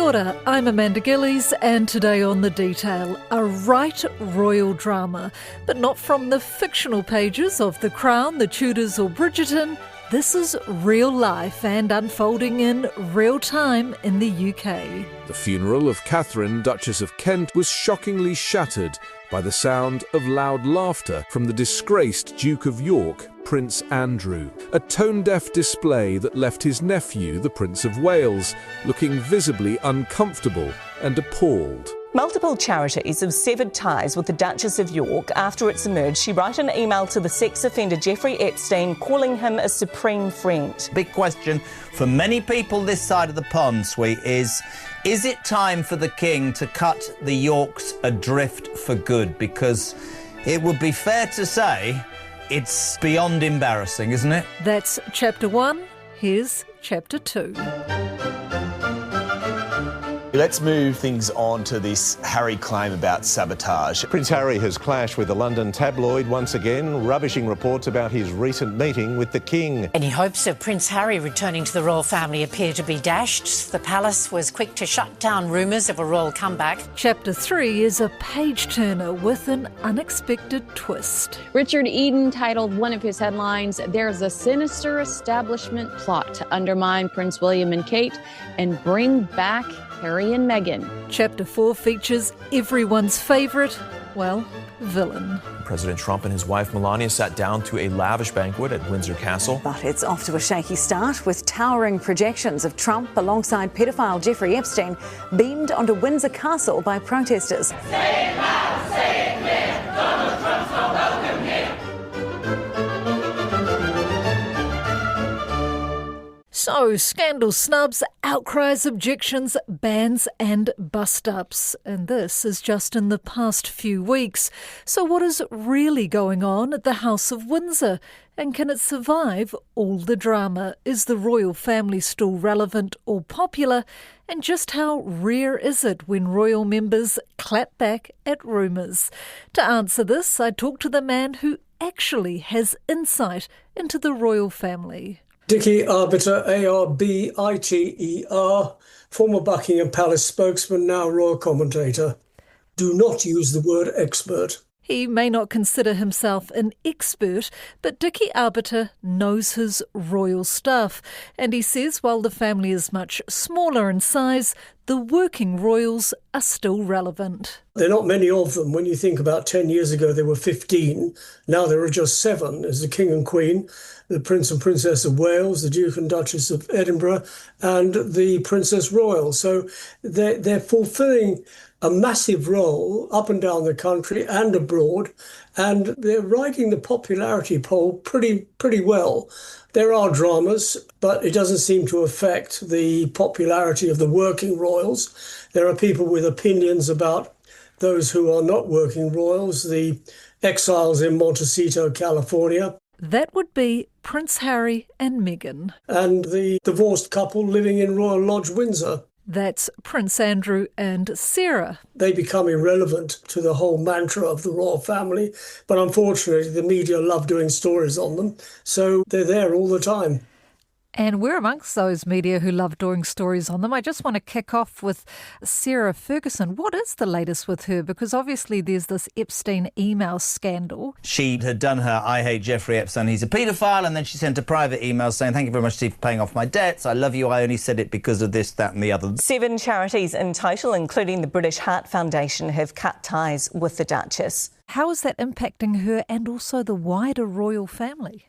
Kia ora, I'm Amanda Gillies, and today on The Detail, a right royal drama, but not from the fictional pages of The Crown, The Tudors or Bridgerton. This is real life and unfolding in real time in the UK. The funeral of Catherine, Duchess of Kent, was shockingly shattered by the sound of loud laughter from the disgraced Duke of York, Prince Andrew. A tone-deaf display that left his nephew, the Prince of Wales, looking visibly uncomfortable and appalled. Multiple charities have severed ties with the Duchess of York after it's emerged she wrote an email to the sex offender Jeffrey Epstein calling him a supreme friend. Big question for many people this side of the pond, Sweet, is it time for the King to cut the Yorks adrift for good? Because it would be fair to say it's beyond embarrassing, isn't it? That's Chapter 1. Here's Chapter 2. Let's move things on to this Harry claim about sabotage. Prince Harry has clashed with a London tabloid once again, rubbishing reports about his recent meeting with the King. Any hopes of Prince Harry returning to the royal family appear to be dashed. The palace was quick to shut down rumours of a royal comeback. Chapter 3 is a page-turner with an unexpected twist. Richard Eden titled one of his headlines, "There's a sinister establishment plot to undermine Prince William and Kate and bring back Harry and Meghan." Chapter 4 features everyone's favourite, villain. President Trump and his wife Melania sat down to a lavish banquet at Windsor Castle. But it's off to a shaky start, with towering projections of Trump alongside paedophile Jeffrey Epstein beamed onto Windsor Castle by protesters. Say it loud, say it clear, Donald Trump's not welcome here. So, scandal snubs, outcries, objections, bans and bust-ups. And this is just in the past few weeks. So what is really going on at the House of Windsor? And can it survive all the drama? Is the royal family still relevant or popular? And just how rare is it when royal members clap back at rumours? To answer this, I talked to the man who actually has insight into the royal family. Dickie Arbiter, Arbiter, former Buckingham Palace spokesman, now royal commentator. Do not use the word expert. He may not consider himself an expert, but Dickie Arbiter knows his royal stuff. And he says while the family is much smaller in size, the working royals are still relevant. There are not many of them. When you think about 10 years ago, there were 15. Now there are just 7. There's the King and Queen, the Prince and Princess of Wales, the Duke and Duchess of Edinburgh, and the Princess Royal. So they're fulfilling a massive role up and down the country and abroad, and they're riding the popularity poll pretty well. There are dramas, but it doesn't seem to affect the popularity of the working royals. There are people with opinions about those who are not working royals, the exiles in Montecito, California. That would be Prince Harry and Meghan. And the divorced couple living in Royal Lodge, Windsor. That's Prince Andrew and Sarah. They become irrelevant to the whole mantra of the royal family, but unfortunately the media love doing stories on them, so they're there all the time. And we're amongst those media who love doing stories on them. I just want to kick off with Sarah Ferguson. What is the latest with her? Because obviously there's this Epstein email scandal. She had done her "I hate Jeffrey Epstein, he's a paedophile," and then she sent a private email saying, "Thank you very much, Steve, for paying off my debts. I love you. I only said it because of this, that and the other." 7 charities in total, including the British Heart Foundation, have cut ties with the Duchess. How is that impacting her and also the wider royal family?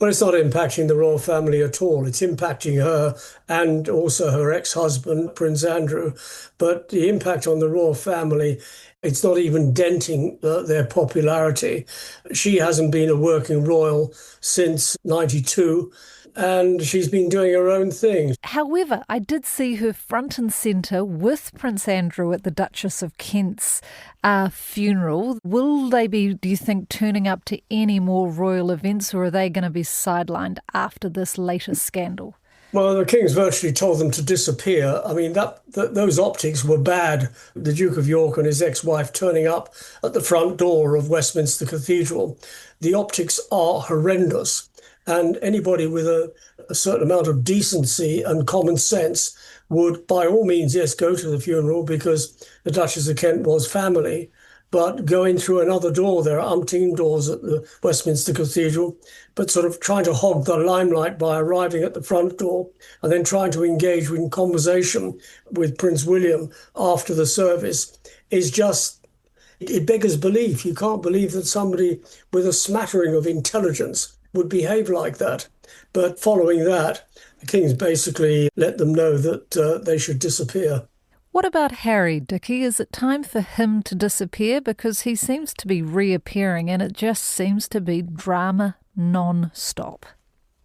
Well, it's not impacting the royal family at all. It's impacting her and also her ex-husband, Prince Andrew. But the impact on the royal family, it's not even denting their popularity. She hasn't been a working royal since 92. And she's been doing her own thing. However, I did see her front and centre with Prince Andrew at the Duchess of Kent's funeral. Will they be, do you think, turning up to any more royal events, or are they going to be sidelined after this latest scandal? Well, the King's virtually told them to disappear. I mean, those optics were bad. The Duke of York and his ex-wife turning up at the front door of Westminster Cathedral. The optics are horrendous. And anybody with a certain amount of decency and common sense would, by all means, yes, go to the funeral because the Duchess of Kent was family. But going through another door, there are umpteen doors at the Westminster Cathedral, but sort of trying to hog the limelight by arriving at the front door and then trying to engage in conversation with Prince William after the service is just, it beggars belief. You can't believe that somebody with a smattering of intelligence would behave like that. But following that, the King's basically let them know that they should disappear. What about Harry, Dickie? Is it time for him to disappear? Because he seems to be reappearing and it just seems to be drama non-stop.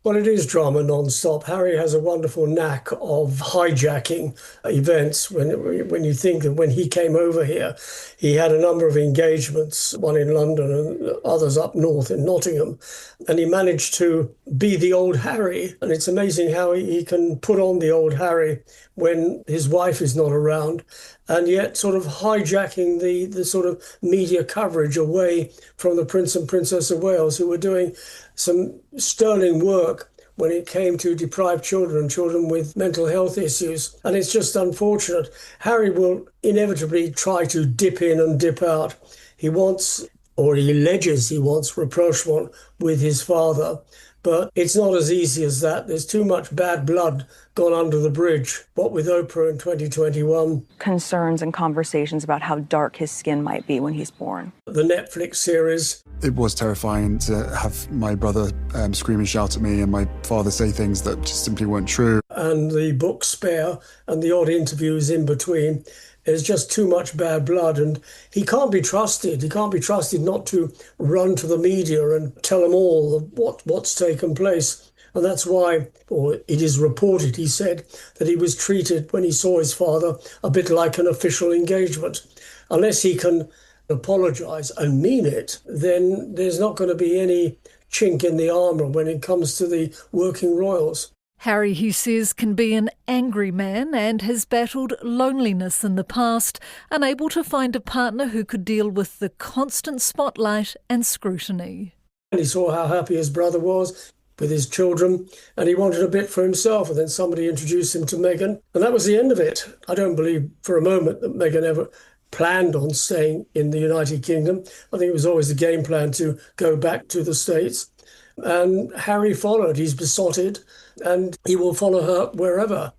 Well, it is drama non-stop. Harry has a wonderful knack of hijacking events. When you think that when he came over here, he had a number of engagements, one in London and others up north in Nottingham, and he managed to be the old Harry. And it's amazing how he can put on the old Harry when his wife is not around, and yet sort of hijacking the sort of media coverage away from the Prince and Princess of Wales, who were doing some sterling work when it came to deprived children with mental health issues. And it's just unfortunate. Harry will inevitably try to dip in and dip out. He wants, or he alleges he wants, rapprochement with his father. But it's not as easy as that. There's too much bad blood gone under the bridge. What with Oprah in 2021. Concerns and conversations about how dark his skin might be when he's born. The Netflix series. It was terrifying to have my brother scream and shout at me and my father say things that just simply weren't true. And the book Spare and the odd interviews in between. There's just too much bad blood, and he can't be trusted. He can't be trusted not to run to the media and tell them all what's taken place. And that's why, or it is reported, he said, that he was treated when he saw his father a bit like an official engagement. Unless he can apologise and mean it, then there's not going to be any chink in the armour when it comes to the working royals. Harry, he says, can be an angry man and has battled loneliness in the past, unable to find a partner who could deal with the constant spotlight and scrutiny. And he saw how happy his brother was with his children, and he wanted a bit for himself, and then somebody introduced him to Meghan, and that was the end of it. I don't believe for a moment that Meghan ever planned on staying in the United Kingdom. I think it was always a game plan to go back to the States. And Harry followed. He's besotted, and he will follow her wherever.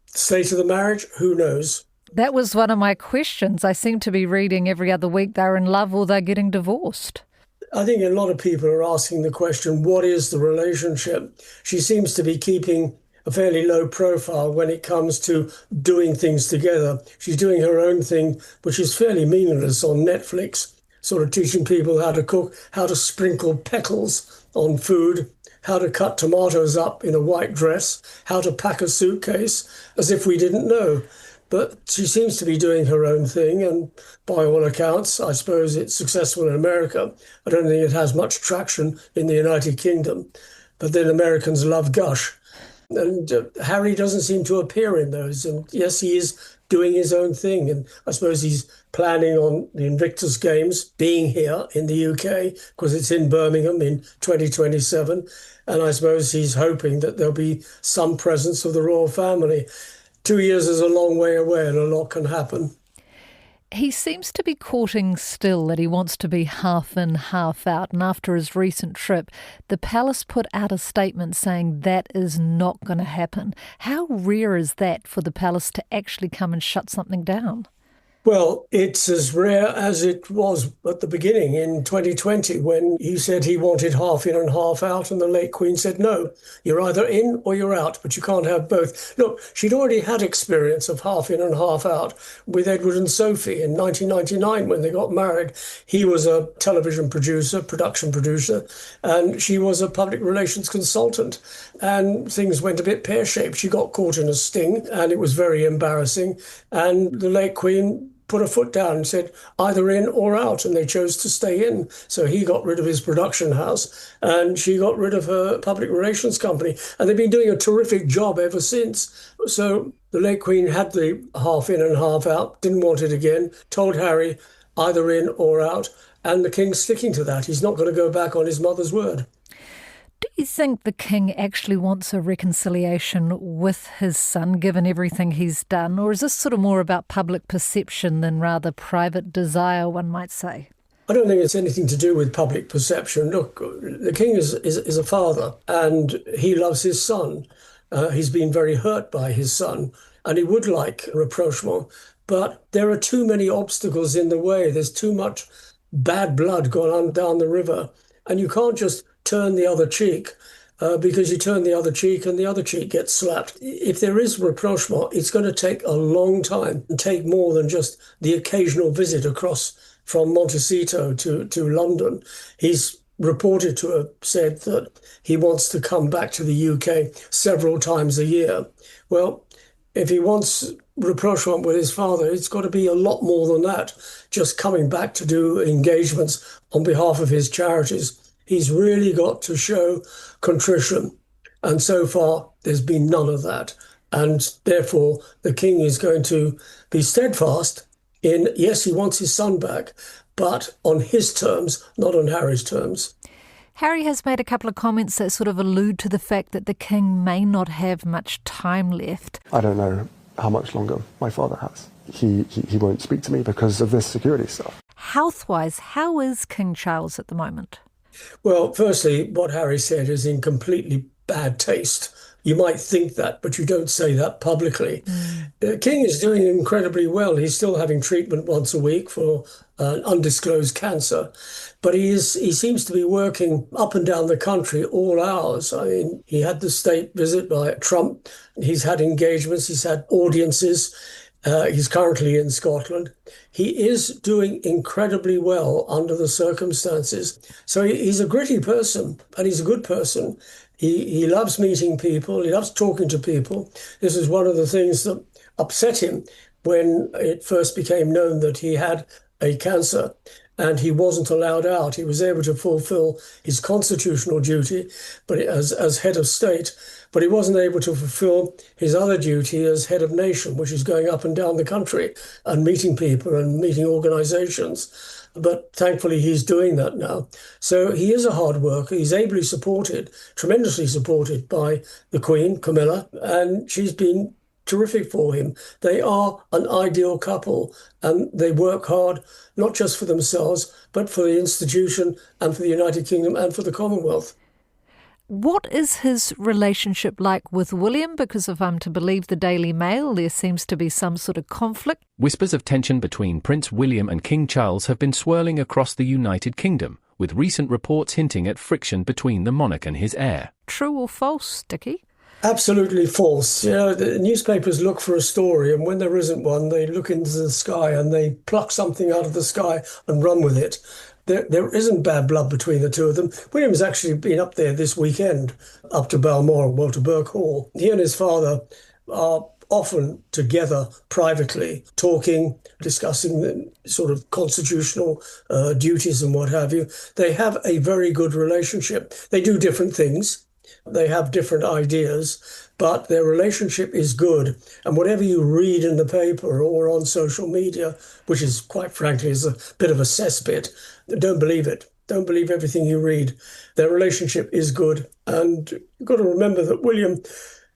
State of the marriage, who knows? That was one of my questions. I seem to be reading every other week they're in love or they're getting divorced. I think a lot of people are asking the question, what is the relationship? She seems to be keeping a fairly low profile when it comes to doing things together. She's doing her own thing, which is fairly meaningless on Netflix, sort of teaching people how to cook, how to sprinkle petals on food, how to cut tomatoes up in a white dress, how to pack a suitcase, as if we didn't know. But she seems to be doing her own thing, and by all accounts, I suppose it's successful in America. I don't think it has much traction in the United Kingdom. But then Americans love gush. And Harry doesn't seem to appear in those. And yes, he is doing his own thing. And I suppose he's planning on the Invictus Games being here in the UK, because it's in Birmingham in 2027. And I suppose he's hoping that there'll be some presence of the royal family. 2 years is a long way away and a lot can happen. He seems to be courting still that he wants to be half in, half out. And after his recent trip, the palace put out a statement saying that is not going to happen. How rare is that for the palace to actually come and shut something down? Well, it's as rare as it was at the beginning in 2020 when he said he wanted half in and half out, and the late Queen said, no, you're either in or you're out, but you can't have both. Look, she'd already had experience of half in and half out with Edward and Sophie in 1999 when they got married. He was a television producer, production producer, and she was a public relations consultant. And things went a bit pear-shaped. She got caught in a sting, and it was very embarrassing. And the late Queen put a foot down and said either in or out, and they chose to stay in. So he got rid of his production house and she got rid of her public relations company, and they've been doing a terrific job ever since. So the late Queen had the half in and half out, didn't want it again, told Harry either in or out, and the King's sticking to that. He's not going to go back on his mother's word. Do you think the king actually wants a reconciliation with his son, given everything he's done? Or is this sort of more about public perception than rather private desire, one might say? I don't think it's anything to do with public perception. Look, the king is a father and he loves his son. He's been very hurt by his son and he would like rapprochement. But there are too many obstacles in the way. There's too much bad blood going on down the river. And you can't just turn the other cheek because you turn the other cheek and the other cheek gets slapped. If there is rapprochement, it's going to take a long time and take more than just the occasional visit across from Montecito to London. He's reported to have said that he wants to come back to the UK several times a year. Well, if he wants rapprochement with his father, it's got to be a lot more than that, just coming back to do engagements on behalf of his charities. He's really got to show contrition. And so far, there's been none of that. And therefore, the king is going to be steadfast in, yes, he wants his son back, but on his terms, not on Harry's terms. Harry has made a couple of comments that sort of allude to the fact that the king may not have much time left. I don't know how much longer my father has. He won't speak to me because of this security stuff. Health-wise, how is King Charles at the moment? Well, firstly, what Harry said is in completely bad taste. You might think that, but you don't say that publicly. The king is doing incredibly well. He's still having treatment once a week for an undisclosed cancer, but he seems to be working up and down the country all hours. I mean, he had the state visit by Trump. He's had engagements. He's had audiences. He's currently in Scotland. He is doing incredibly well under the circumstances. So he's a gritty person and he's a good person. He loves meeting people. He loves talking to people. This is one of the things that upset him when it first became known that he had a cancer and he wasn't allowed out. He was able to fulfill his constitutional duty, but as head of state, but he wasn't able to fulfill his other duty as head of nation, which is going up and down the country and meeting people and meeting organizations. But thankfully, he's doing that now. So he is a hard worker. He's ably supported, tremendously supported by the Queen, Camilla, and she's been terrific for him. They are an ideal couple and they work hard, not just for themselves, but for the institution and for the United Kingdom and for the Commonwealth. What is his relationship like with William? Because if I'm to believe the Daily Mail, there seems to be some sort of conflict. Whispers of tension between Prince William and King Charles have been swirling across the United Kingdom, with recent reports hinting at friction between the monarch and his heir. True or false, Dickie? Absolutely false. You know, the newspapers look for a story, and when there isn't one, they look into the sky and they pluck something out of the sky and run with it. There isn't bad blood between the two of them. William's actually been up there this weekend, up to Balmoral, Walter Burke Hall. He and his father are often together privately, talking, discussing the sort of constitutional duties and what have you. They have a very good relationship. They do different things. They have different ideas, but their relationship is good. And whatever you read in the paper or on social media, which is quite frankly is a bit of a cesspit, don't believe it. Don't believe everything you read. Their relationship is good. And you've got to remember that William,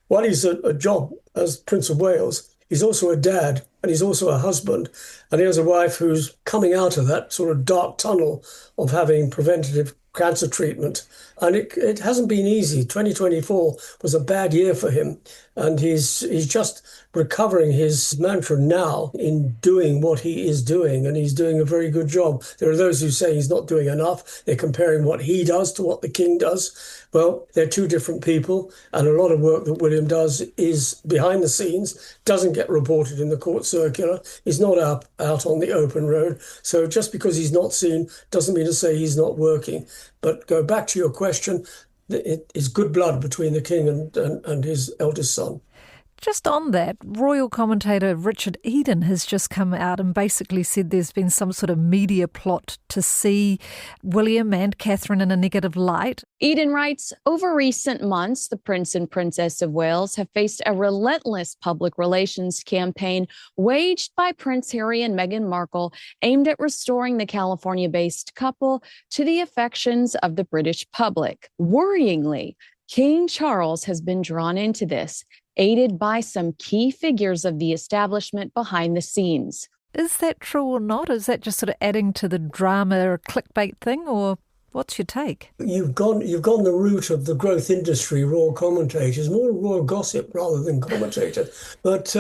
while he's a job as Prince of Wales, he's also a dad and he's also a husband. And he has a wife who's coming out of that sort of dark tunnel of having preventative cancer treatment. And it hasn't been easy. 2024 was a bad year for him. And he's just recovering his mantra now in doing what he is doing. And he's doing a very good job. There are those who say he's not doing enough. They're comparing what he does to what the king does. Well, they're two different people. And a lot of work that William does is behind the scenes, doesn't get reported in the court circular. He's not out on the open road. So just because he's not seen doesn't mean to say he's not working. But go back to your question, it is good blood between the king and his eldest son. Just on that, royal commentator Richard Eden has just come out and basically said there's been some sort of media plot to see William and Catherine in a negative light. Eden writes, over recent months, the Prince and Princess of Wales have faced a relentless public relations campaign waged by Prince Harry and Meghan Markle aimed at restoring the California-based couple to the affections of the British public. Worryingly, King Charles has been drawn into this, aided by some key figures of the establishment behind the scenes. Is that true or not? Is that just sort of adding to the drama or clickbait thing, or what's your take? You've gone the route of the growth industry, royal commentators, more royal gossip rather than commentator. But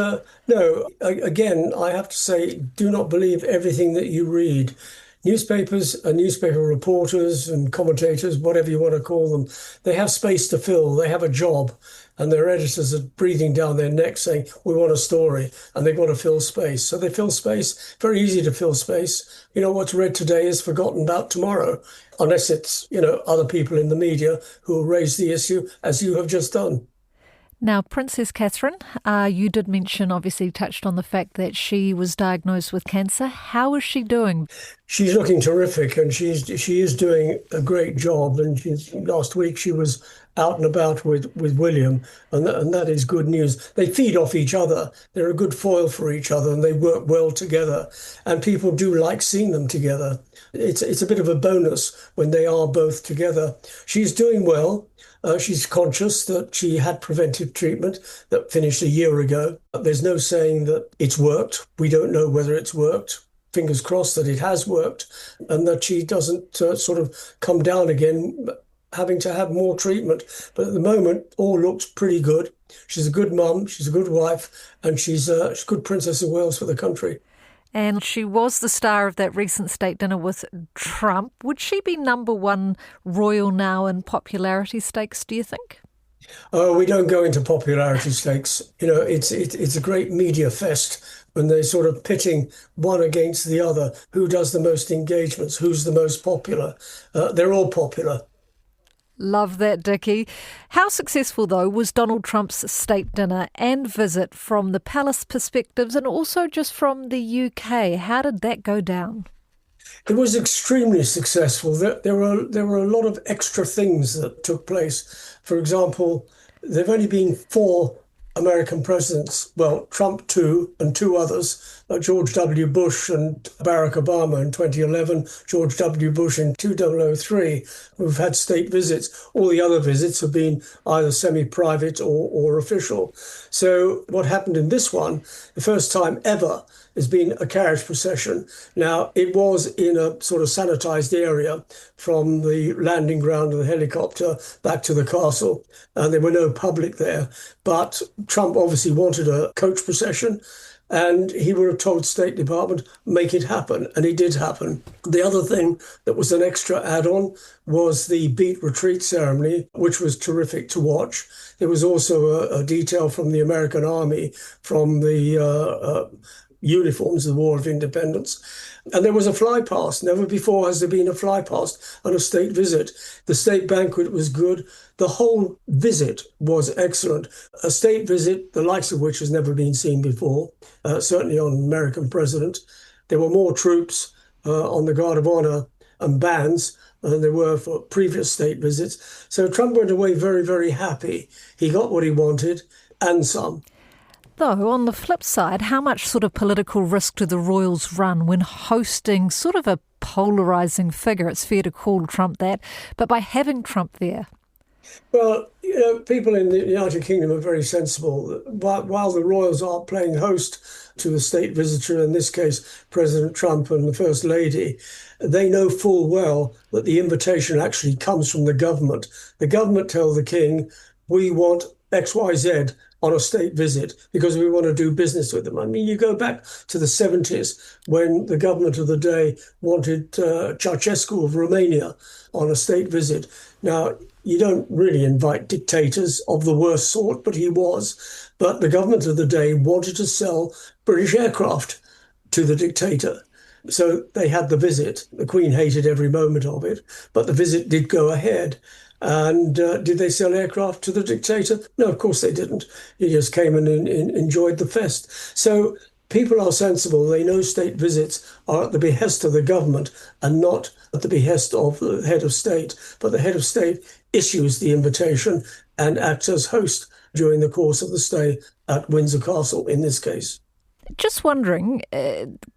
no, again, I have to say, do not believe everything that you read. Newspapers and newspaper reporters and commentators, whatever you want to call them, they have space to fill. They have a job, and their editors are breathing down their neck saying, we want a story, and they've got to fill space. So they fill space. Very easy to fill space. You know, what's read today is forgotten about tomorrow, unless it's, other people in the media who will raise the issue, as you have just done. Now, Princess Catherine, you did mention, obviously touched on the fact that she was diagnosed with cancer. How is she doing? She's looking terrific, and she is doing a great job. And last week she was out and about with William, and that is good news. They feed off each other. They're a good foil for each other, and they work well together. And people do like seeing them together. It's a bit of a bonus when they are both together. She's doing well. She's conscious that she had preventive treatment that finished a year ago. There's no saying that it's worked. We don't know whether it's worked. Fingers crossed that it has worked, and that she doesn't sort of come down again, having to have more treatment. But at the moment, all looks pretty good. She's a good mum, she's a good wife, and she's a good Princess of Wales for the country. And she was the star of that recent state dinner with Trump. Would she be number one royal now in popularity stakes, do you think? Oh, we don't go into popularity stakes. It's a great media fest when they're sort of pitting one against the other. Who does the most engagements? Who's the most popular? They're all popular. Love that, Dickie. How successful, though, was Donald Trump's state dinner and visit from the palace perspectives and also just from the UK? How did that go down? It was extremely successful. There were a lot of extra things that took place. For example, there have only been 4 American presidents, well, Trump 2 and 2 others, like George W. Bush and Barack Obama in 2011, George W. Bush in 2003, who've had state visits. All the other visits have been either semi-private or official. So what happened in this one, the first time ever, has been a carriage procession. Now, it was in a sort of sanitized area from the landing ground of the helicopter back to the castle, and there were no public there. But Trump obviously wanted a coach procession, and he would have told State Department, make it happen, and it did happen. The other thing that was an extra add-on was the beat retreat ceremony, which was terrific to watch. There was also a detail from the American Army, from the uniforms of the War of Independence. And there was a fly past. Never before has there been a fly past on a state visit. The state banquet was good. The whole visit was excellent. A state visit, the likes of which has never been seen before, certainly on an American president. There were more troops on the Guard of Honor and bands than there were for previous state visits. So Trump went away very, very happy. He got what he wanted and some. Though, on the flip side, how much sort of political risk do the Royals run when hosting sort of a polarising figure? It's fair to call Trump that, but by having Trump there. Well, people in the United Kingdom are very sensible. While the Royals are playing host to the state visitor, in this case, President Trump and the First Lady, they know full well that the invitation actually comes from the government. The government tell the King, we want XYZ on a state visit because we want to do business with them. I mean, you go back to the 70s when the government of the day wanted Ceausescu of Romania on a state visit. Now, you don't really invite dictators of the worst sort, but he was. But the government of the day wanted to sell British aircraft to the dictator. So they had the visit. The Queen hated every moment of it, but the visit did go ahead. And did they sell aircraft to the dictator? No, of course they didn't. He just came and enjoyed the fest. So people are sensible. They know state visits are at the behest of the government and not at the behest of the head of state. But the head of state issues the invitation and acts as host during the course of the stay at Windsor Castle in this case. Just wondering,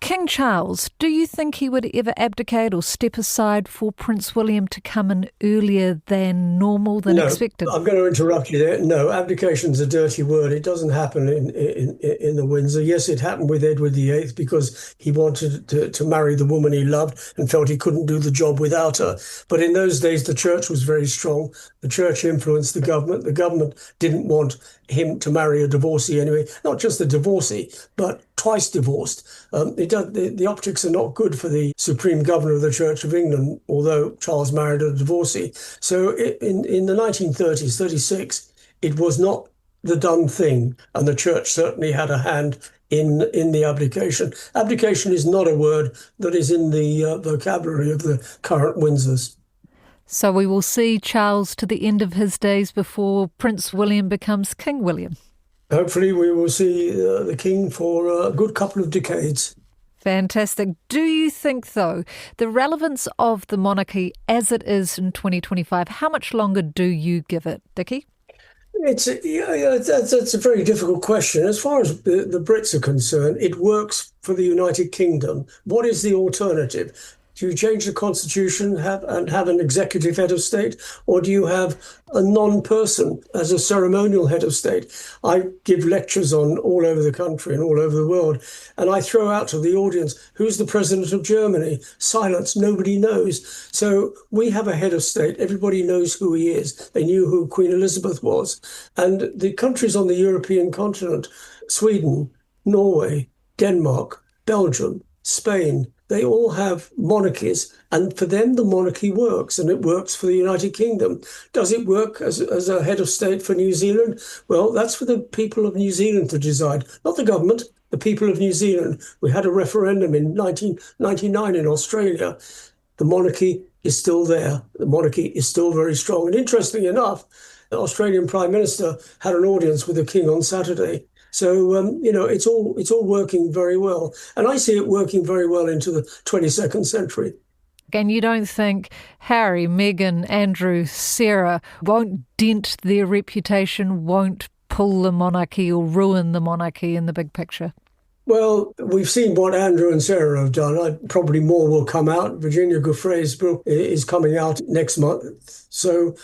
King Charles, do you think he would ever abdicate or step aside for Prince William to come in earlier than normal, than expected? I'm going to interrupt you there. No, abdication's a dirty word. It doesn't happen in the Windsor. Yes, it happened with Edward VIII because he wanted to marry the woman he loved and felt he couldn't do the job without her. But in those days, the church was very strong. The church influenced the government. The government didn't want him to marry a divorcee anyway, not just a divorcee, but twice divorced. The optics are not good for the Supreme Governor of the Church of England, although Charles married a divorcee. So in the 1930s, 36, it was not the done thing, and the church certainly had a hand in the abdication. Abdication is not a word that is in the vocabulary of the current Windsors. So we will see Charles to the end of his days before Prince William becomes King William. Hopefully we will see the King for a good couple of decades. Fantastic. Do you think, though, the relevance of the monarchy as it is in 2025, how much longer do you give it, Dickie? That's a very difficult question. As far as the Brits are concerned, it works for the United Kingdom. What is the alternative? Do you change the constitution and have an executive head of state, or do you have a non-person as a ceremonial head of state? I give lectures on all over the country and all over the world, and I throw out to the audience, who's the president of Germany? Silence, nobody knows. So we have a head of state. Everybody knows who he is. They knew who Queen Elizabeth was. And the countries on the European continent, Sweden, Norway, Denmark, Belgium, Spain, they all have monarchies, and for them the monarchy works, and it works for the United Kingdom. Does it work as a head of state for New Zealand? Well, that's for the people of New Zealand to decide, not the government, the people of New Zealand. We had a referendum in 1999 in Australia. The monarchy is still there. The monarchy is still very strong. And interestingly enough, the Australian Prime Minister had an audience with the King on Saturday. So, it's all working very well. And I see it working very well into the 22nd century. And you don't think Harry, Meghan, Andrew, Sarah won't dent their reputation, won't pull the monarchy or ruin the monarchy in the big picture? Well, we've seen what Andrew and Sarah have done. Probably more will come out. Virginia Giuffre's book is coming out next month. So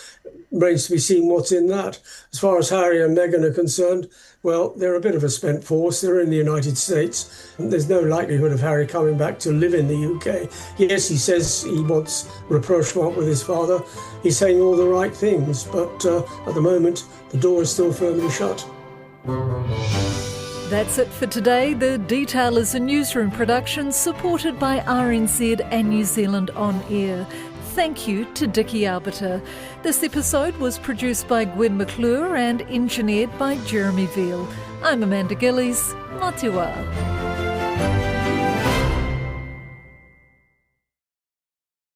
remains to be seen what's in that. As far as Harry and Meghan are concerned, well, they're a bit of a spent force. They're in the United States. There's no likelihood of Harry coming back to live in the UK. Yes, he says he wants rapprochement with his father. He's saying all the right things, but at the moment, the door is still firmly shut. That's it for today. The Detail is a newsroom production supported by RNZ and New Zealand On Air. Thank you to Dickie Arbiter. This episode was produced by Gwen McClure and engineered by Jeremy Veal. I'm Amanda Gillies. Mā te wā.